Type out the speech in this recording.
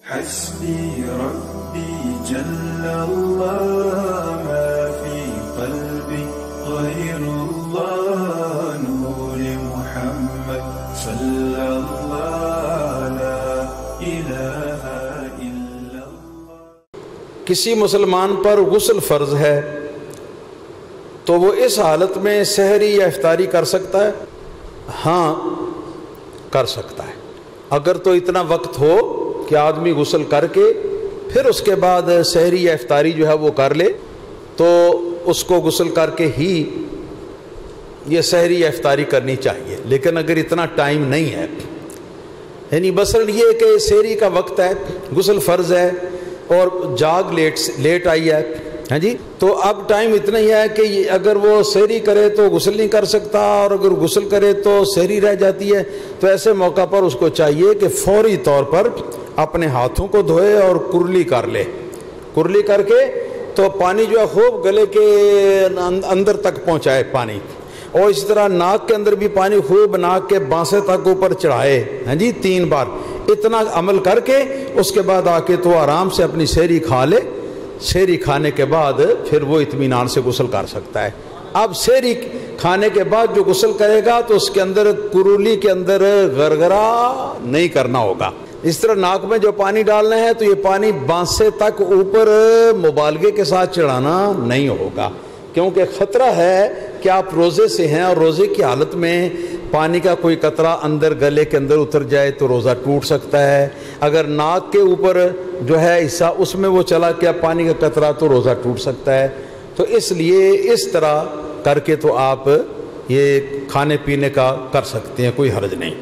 حسبي ربي جل الله ما في قلبي غير الله نور محمد صلى الله لا إله إلا الله۔ کسی مسلمان پر غسل فرض ہے تو وہ اس حالت میں سحری یا افطاری کر سکتا ہے؟ ہاں کر سکتا ہے، اگر تو اتنا وقت ہو کہ آدمی غسل کر کے پھر اس کے بعد سحری یا افطاری جو ہے وہ کر لے تو اس کو غسل کر کے ہی یہ سحری یا افطاری کرنی چاہیے۔ لیکن اگر اتنا ٹائم نہیں ہے، یعنی مثلاً یہ کہ سحری کا وقت ہے، غسل فرض ہے اور جاگ لیٹ آئی ہے، ہاں جی، تو اب ٹائم اتنا ہی ہے کہ اگر وہ سحری کرے تو غسل نہیں کر سکتا، اور اگر غسل کرے تو سحری رہ جاتی ہے، تو ایسے موقع پر اس کو چاہیے کہ فوری طور پر اپنے ہاتھوں کو دھوئے اور کرلی کر لے۔ کرلی کر کے تو پانی جو ہے خوب گلے کے اندر تک پہنچائے پانی، اور اس طرح ناک کے اندر بھی پانی خوب ناک کے بانسے تک اوپر چڑھائے، ہاں جی، 3 بار اتنا عمل کر کے اس کے بعد آ کے تو آرام سے اپنی سحری کھا لے۔ سحری کھانے کے بعد پھر وہ اطمینان سے غسل کر سکتا ہے۔ اب سحری کھانے کے بعد جو غسل کرے گا تو اس کے اندر کرلی کے اندر غرغرہ نہیں کرنا ہوگا۔ اس طرح ناک میں جو پانی ڈالنا ہے تو یہ پانی بانسے تک اوپر مبالغے کے ساتھ چڑھانا نہیں ہوگا، کیونکہ خطرہ ہے کہ آپ روزے سے ہیں اور روزے کی حالت میں پانی کا کوئی قطرہ اندر گلے کے اندر اتر جائے تو روزہ ٹوٹ سکتا ہے۔ اگر ناک کے اوپر جو ہے حصہ اس میں وہ چلا گیا پانی کا قطرہ تو روزہ ٹوٹ سکتا ہے۔ تو اس لیے اس طرح کر کے تو آپ یہ کھانے پینے کا کر سکتے ہیں، کوئی حرج نہیں۔